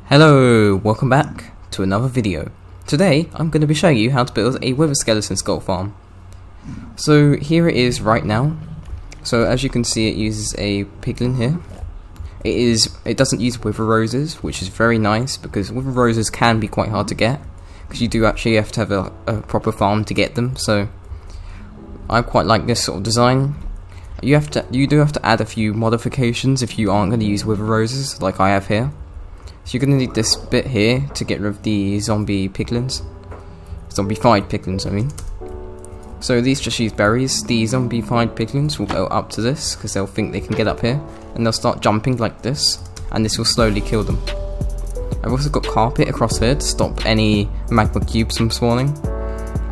Hello, welcome back to another video. Today I'm going to be showing you how to build a wither skeleton skull farm. So here it is right now. So as you can see, it uses a piglin here. It doesn't use wither roses, which is very nice because wither roses can be quite hard to get because you do actually have to have a proper farm to get them. So I quite like this sort of design. You do have to add a few modifications if you aren't going to use wither roses like I have here. So you're going to need this bit here to get rid of the zombie piglins. Zombified piglins, I mean. So these just use berries. The zombified piglins will go up to this because they'll think they can get up here. And they'll start jumping like this. And this will slowly kill them. I've also got carpet across here to stop any magma cubes from spawning.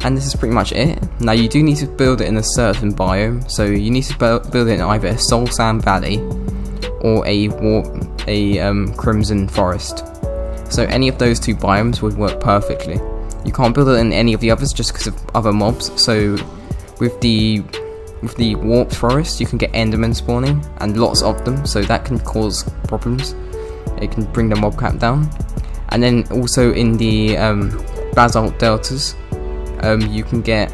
And this is pretty much it. Now you do need to build it in a certain biome. So you need to build it in either a soul sand valley or a crimson forest. So any of those two biomes would work perfectly. You can't build it in any of the others just because of other mobs. So with the warped forest you can get endermen spawning and lots of them, so that can cause problems. It can bring the mob cap down. And then also in the basalt deltas you can get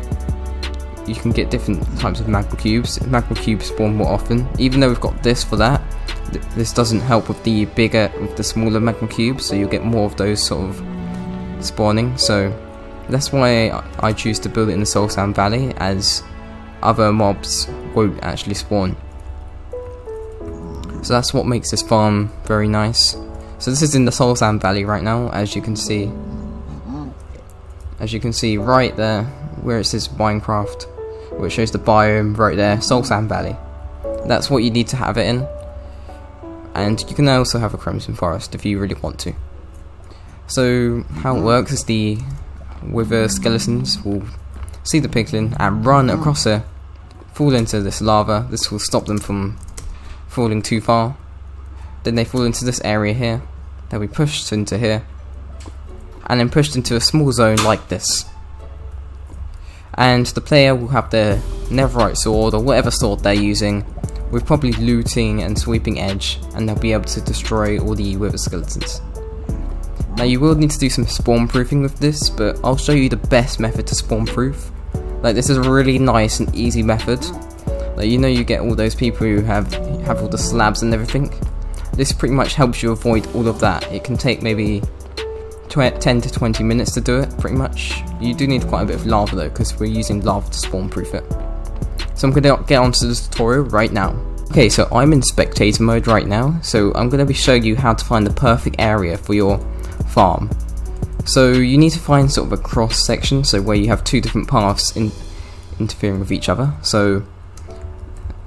different types of magma cubes. Magma cubes spawn more often, even though we've got this for that. This doesn't help with the smaller magma cubes, so you'll get more of those sort of spawning. So that's why I choose to build it in the Soul Sand Valley, as other mobs won't actually spawn. So that's what makes this farm very nice. So this is in the Soul Sand Valley right now, as you can see. As you can see right there, where it says Minecraft, where it shows the biome right there, Soul Sand Valley. That's what you need to have it in. And you can also have a crimson forest if you really want to. So how it works is the wither skeletons will see the piglin and run across it, fall into this lava. This will stop them from falling too far. Then they fall into this area here. They'll be pushed into here, and then pushed into a small zone like this. And the player will have their netherite sword or whatever sword they're using, with probably looting and sweeping edge, and they'll be able to destroy all the wither skeletons. Now you will need to do some spawn proofing with this, but I'll show you the best method to spawn proof. Like, this is a really nice and easy method. Like, you know, you get all those people who have all the slabs and everything. This pretty much helps you avoid all of that. It can take maybe 10 to 20 minutes to do it, pretty much. You do need quite a bit of lava though, because we're using lava to spawn proof it. So I'm going to get onto the tutorial right now. Okay, so I'm in spectator mode right now, so I'm going to be showing you how to find the perfect area for your farm. So you need to find sort of a cross section, so where you have two different paths interfering with each other. So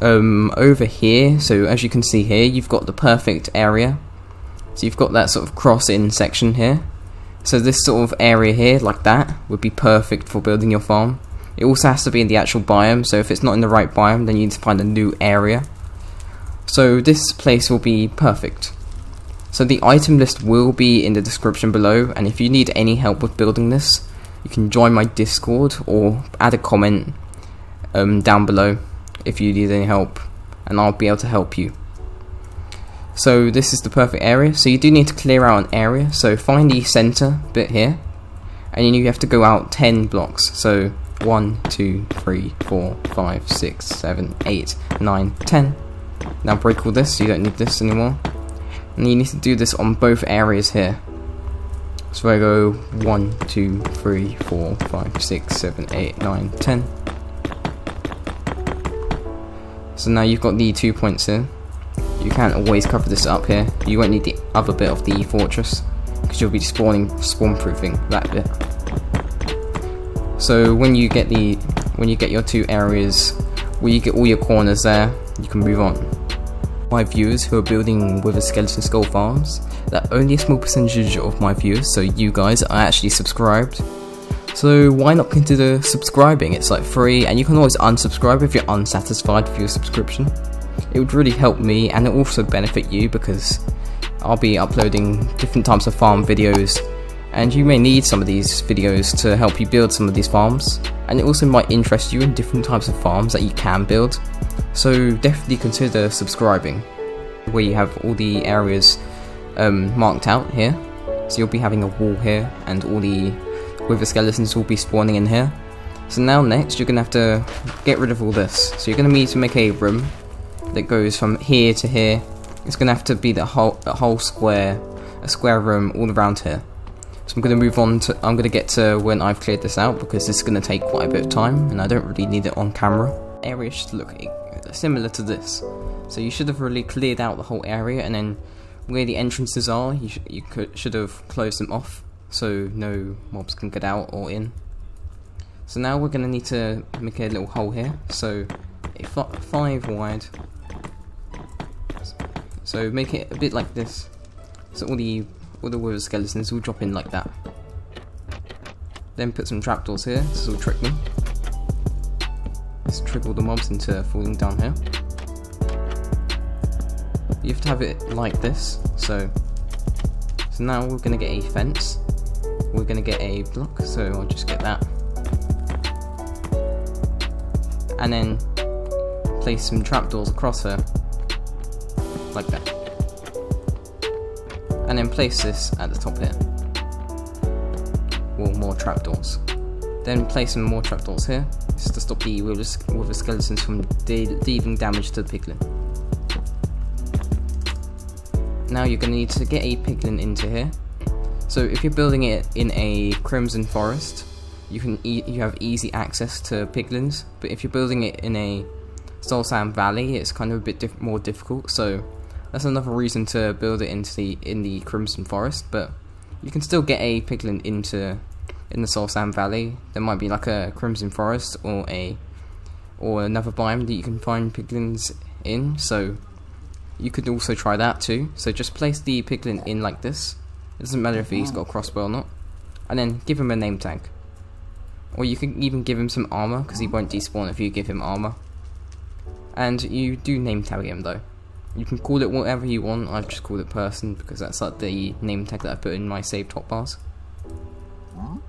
over here, so as you can see here, you've got the perfect area. So you've got that sort of cross-in section here. So this sort of area here, like that, would be perfect for building your farm. It also has to be in the actual biome, so if it's not in the right biome, then you need to find a new area. So this place will be perfect. So the item list will be in the description below, and if you need any help with building this, you can join my Discord or add a comment down below if you need any help, and I'll be able to help you. So this is the perfect area. So you do need to clear out an area, so find the center bit here, and then you have to go out 10 blocks. So 1, 2, 3, 4, 5, 6, 7, 8, 9, 10. Now break all this, so you don't need this anymore. And you need to do this on both areas here. So I go 1, 2, 3, 4, 5, 6, 7, 8, 9, 10. So now you've got the 2 points here. You can't always cover this up here. You won't need the other bit of the fortress, because you'll be spawn proofing that bit. So when you get your two areas where you get all your corners there, you can move on. My viewers who are building wither skeleton skull farms, that only a small percentage of my viewers, so you guys, are actually subscribed. So why not consider subscribing? It's like free, and you can always unsubscribe if you're unsatisfied with your subscription. It would really help me, and it will also benefit you, because I'll be uploading different types of farm videos, and you may need some of these videos to help you build some of these farms, and it also might interest you in different types of farms that you can build. So definitely consider subscribing, where you have all the areas marked out here. So you'll be having a wall here, and all the wither skeletons will be spawning in here. So now next, you're going to have to get rid of all this. So you're going to need to make a room that goes from here to here. It's going to have to be the whole square, a square room all around here. So I'm going to move on to, I'm going to get to when I've cleared this out, because this is going to take quite a bit of time, and I don't really need it on camera. The area should look similar to this. So you should have really cleared out the whole area, and then where the entrances are, you should have closed them off, so no mobs can get out or in. So now we're going to need to make a little hole here, so a 5 wide. So make it a bit like this, so all the wither skeletons will drop in like that. Then put some trapdoors here, this will trick them. Let's trick all the mobs into falling down here. You have to have it like this, so now we're going to get a fence. We're going to get a block, so I'll just get that. And then place some trapdoors across her, like that. And then place this at the top here. Well, more trapdoors. Then place some more trapdoors here, just to stop the wither skeletons from dealing damage to the piglin. Now you're going to need to get a piglin into here. So if you're building it in a crimson forest, you have easy access to piglins. But if you're building it in a soul sand valley, it's kind of a bit more difficult. So that's another reason to build it in the crimson forest. But you can still get a piglin in the soul sand valley. There might be like a crimson forest or another biome that you can find piglins in. So you could also try that too. So just place the piglin in like this. It doesn't matter if he's got a crossbow or not. And then give him a name tag. Or you can even give him some armor, because he won't despawn if you give him armor. And you do name tag him though. You can call it whatever you want. I've just called it person, because that's like the name tag that I put in my save top bars. So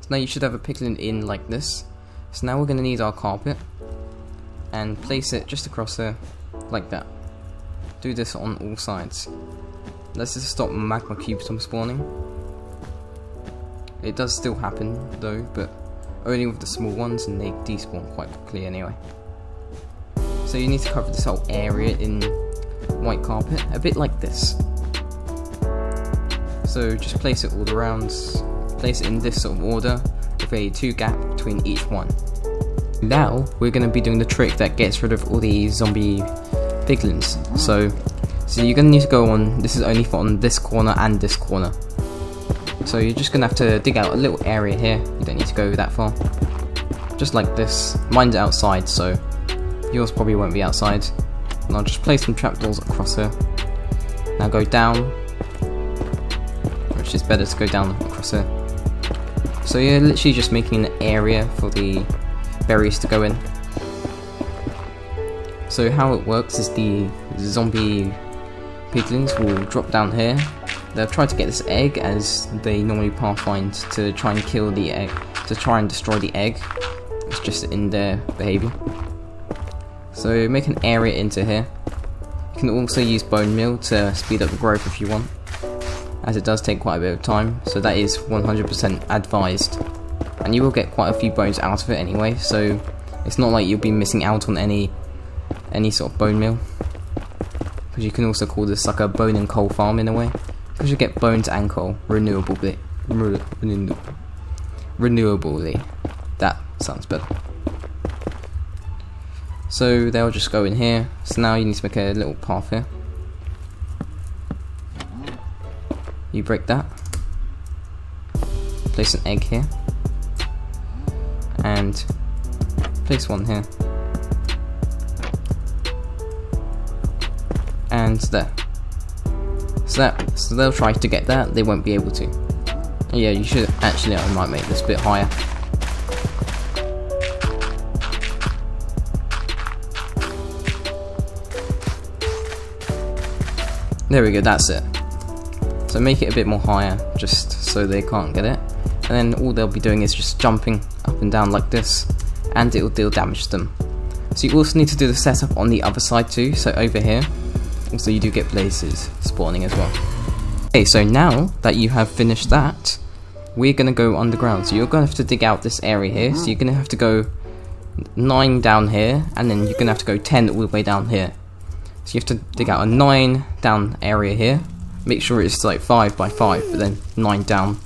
now you should have a piglin in like this. So now we're going to need our carpet. And place it just across there, like that. Do this on all sides. Let's just stop magma cubes from spawning. It does still happen though, but only with the small ones, and they despawn quite quickly anyway. So you need to cover this whole area in white carpet, a bit like this. So just place it all around, place it in this sort of order, with a 2 gap between each one. Now we're going to be doing the trick that gets rid of all the zombie piglins. So you're going to need to go on, this is only for on this corner and this corner. So you're just going to have to dig out a little area here. You don't need to go that far. Just like this. Mine's outside, so yours probably won't be outside. And I'll just place some trapdoors across here. Now go down, which is better to go down across here. So you're literally just making an area for the berries to go in. So how it works is the zombie piglins will drop down here. They'll try to get this egg, as they normally pathfind to try and kill the egg, to try and destroy the egg. It's just in their behaviour. So make an area into here. You can also use bone meal to speed up the growth if you want, as it does take quite a bit of time, so that is 100% advised. And you will get quite a few bones out of it anyway, so it's not like you'll be missing out on any sort of bone meal. Because you can also call this like a bone and coal farm in a way, because you get bones and coal renewably. That sounds better. So they'll just go in here. So now you need to make a little path here. You break that. Place an egg here. And place one here. And there. So they'll try to get that, they won't be able to. Yeah, you should actually, I might make this a bit higher. There we go, that's it. So make it a bit more higher, just so they can't get it. And then all they'll be doing is just jumping up and down like this, and it will deal damage to them. So you also need to do the setup on the other side too, so over here. Also you do get blazes spawning as well. Okay, so now that you have finished that, we're going to go underground. So you're going to have to dig out this area here. So you're going to have to go 9 down here, and then you're going to have to go 10 all the way down here. So you have to dig out a 9 down area here. Make sure it's like 5 by 5, but then 9 down.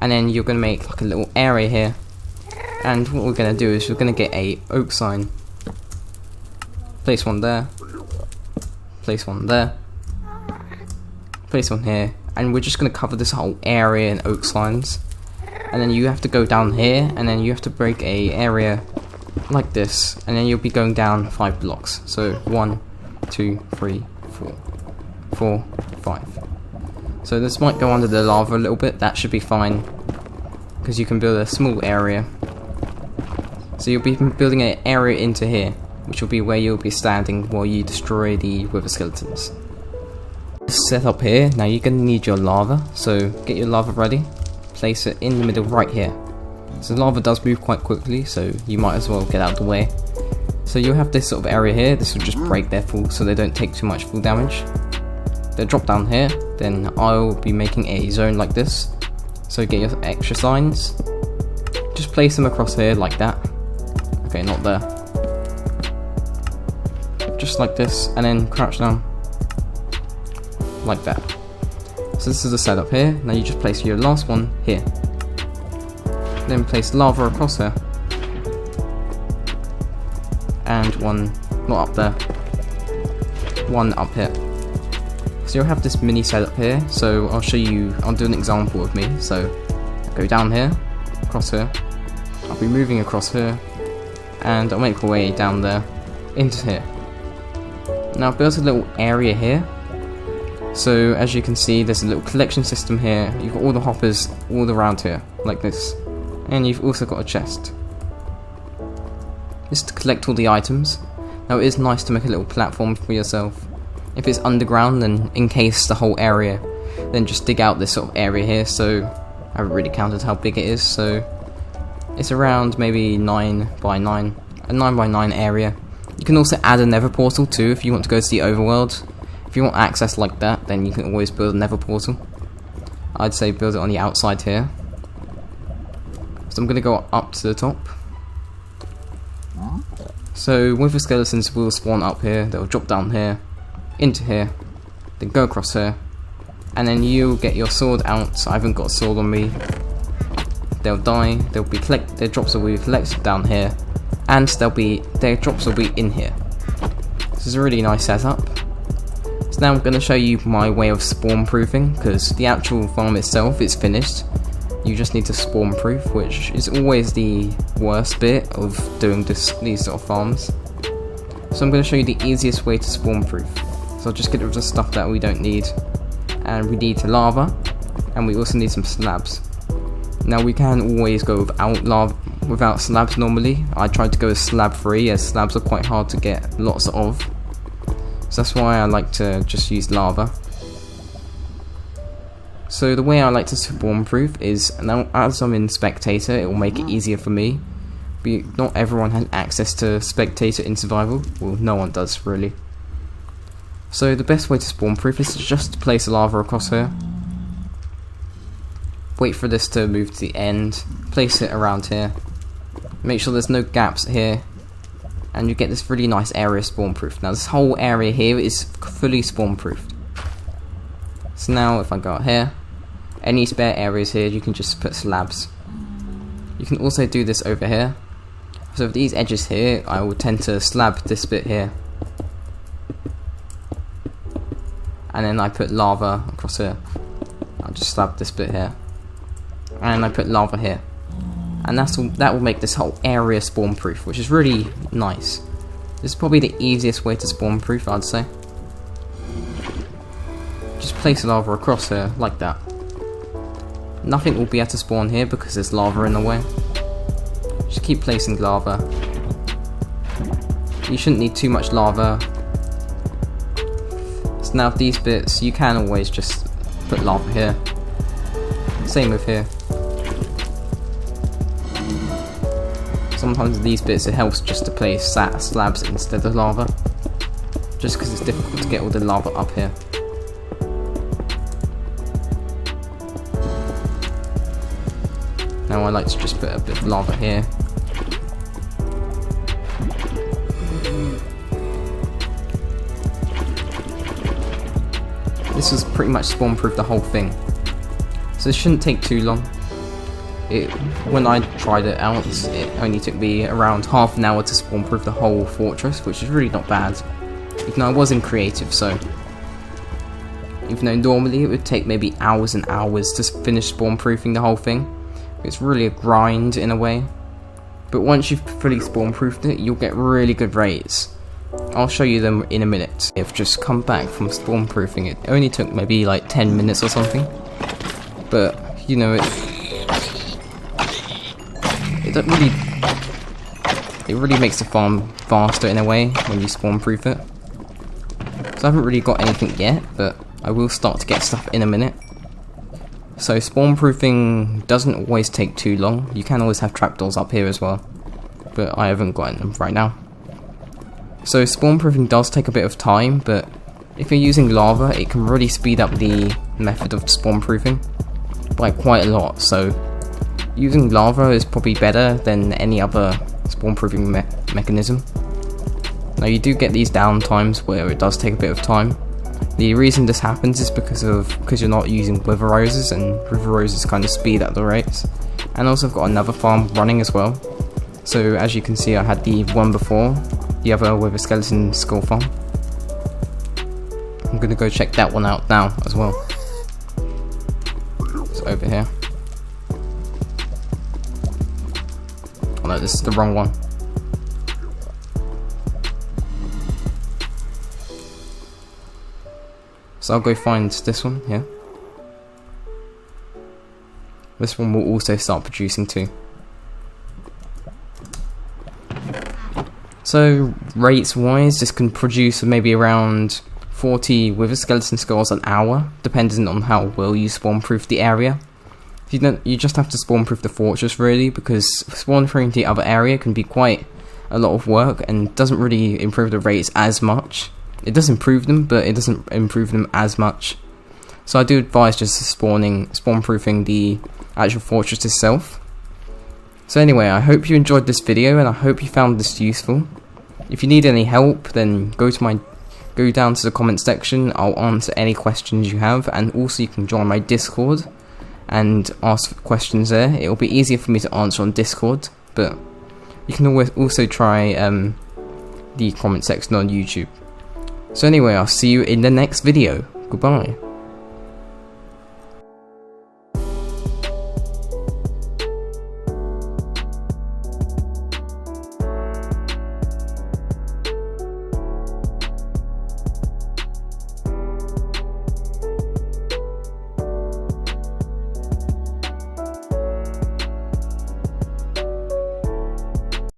And then you're going to make like a little area here. And what we're going to do is we're going to get a oak sign. Place one there. Place one there. Place one here. And we're just going to cover this whole area in oak signs. And then you have to go down here, and then you have to break a area like this, and then you'll be going down 5 blocks. So 1, 2, 3, 4, 4, 5. So this might go under the lava a little bit. That should be fine, because you can build a small area. So you'll be building an area into here, which will be where you'll be standing while you destroy the wither skeletons. Set up here. Now you're going to need your lava, so get your lava ready. Place it in the middle right here. So lava does move quite quickly, so you might as well get out of the way. So you'll have this sort of area here. This will just break their fall so they don't take too much fall damage. They'll drop down here, then I'll be making a zone like this. So get your extra signs. Just place them across here like that. Okay, not there. Just like this, and then crouch down. Like that. So this is the setup here. Now you just place your last one here. Then place lava across here. And one not up there. One up here. So you'll have this mini setup here. So I'll show you, I'll do an example of me. So go down here, across here. I'll be moving across here. And I'll make my way down there, into here. Now I've built a little area here. So as you can see, there's a little collection system here. You've got all the hoppers all around here, like this. And you've also got a chest. This is to collect all the items. Now it is nice to make a little platform for yourself. If it's underground, then encase the whole area. Then just dig out this sort of area here. So I haven't really counted how big it is. So it's around maybe 9 by 9. A 9 by 9 area. You can also add a Nether Portal too if you want to go to the overworld. If you want access like that, then you can always build a Nether Portal. I'd say build it on the outside here. So I'm going to go up to the top. So wither skeletons will spawn up here, they'll drop down here, into here, then go across here, and then you'll get your sword out. I haven't got a sword on me. They'll die, their drops will be collected down here, and their drops will be in here. This is a really nice setup. So now I'm going to show you my way of spawn proofing, because the actual farm itself is finished. You just need to spawn proof, which is always the worst bit of doing these sort of farms. So I'm going to show you the easiest way to spawn proof. So I'll just get rid of the stuff that we don't need. And we need lava, and we also need some slabs. Now we can always go without slabs normally. I tried to go slab free, as slabs are quite hard to get lots of. So that's why I like to just use lava. So the way I like to spawn proof is, now as I'm in spectator, it will make it easier for me. But not everyone has access to spectator in survival. Well, no one does really. So the best way to spawn proof is just to place lava across here. Wait for this to move to the end. Place it around here. Make sure there's no gaps here. And you get this really nice area spawn proof. Now this whole area here is fully spawn proofed. So now if I go out here, any spare areas here you can just put slabs. You can also do this over here. So with these edges here, I will tend to slab this bit here. And then I put lava across here. I'll just slab this bit here. And I put lava here. And that will make this whole area spawn proof, which is really nice. This is probably the easiest way to spawn proof, I'd say. Just place lava across here, like that. Nothing will be able to spawn here because there's lava in the way. Just keep placing lava. You shouldn't need too much lava. So now these bits, you can always just put lava here. Same with here. Sometimes these bits it helps just to place slabs instead of lava. Just because it's difficult to get all the lava up here. Now I like to just put a bit of lava here. This was pretty much spawn proof the whole thing, so it shouldn't take too long. When I tried it out, it only took me around half an hour to spawn proof the whole fortress, which is really not bad. Even though I was in creative, so even though normally it would take maybe hours and hours to finish spawn proofing the whole thing, it's really a grind in a way. But once you've fully spawn proofed it, you'll get really good rates. I'll show you them in a minute. I've just come back from spawn proofing it. It only took maybe like 10 minutes or something, but you know, it really makes the farm faster in a way when you spawn proof it. So I haven't really got anything yet, but I will start to get stuff in a minute. So spawn proofing doesn't always take too long. You can always have trapdoors up here as well, but I haven't got them right now. So spawn proofing does take a bit of time, but if you're using lava, it can really speed up the method of spawn proofing by quite a lot. So using lava is probably better than any other spawn proofing mechanism. Now you do get these down times where it does take a bit of time. The reason this happens is because you're not using wither roses, and wither roses kind of speed up the rates. And also I've got another farm running as well. So as you can see, I had the one before, the other wither skeleton skull farm. I'm gonna go check that one out now as well. It's over here. Oh no, this is the wrong one. So I'll go find this one here. This one will also start producing too. So rates wise, this can produce maybe around 40 wither skeleton skulls an hour, depending on how well you spawn proof the area. You just have to spawn proof the fortress really, because spawn proofing the other area can be quite a lot of work and doesn't really improve the rates as much. It does improve them, but it doesn't improve them as much. So I do advise just spawn proofing the actual fortress itself. So anyway, I hope you enjoyed this video and I hope you found this useful. If you need any help, then go down to the comment section. I'll answer any questions you have, and also you can join my Discord and ask questions there. It'll be easier for me to answer on Discord, but you can always also try the comment section on YouTube. So anyway, I'll see you in the next video. Goodbye.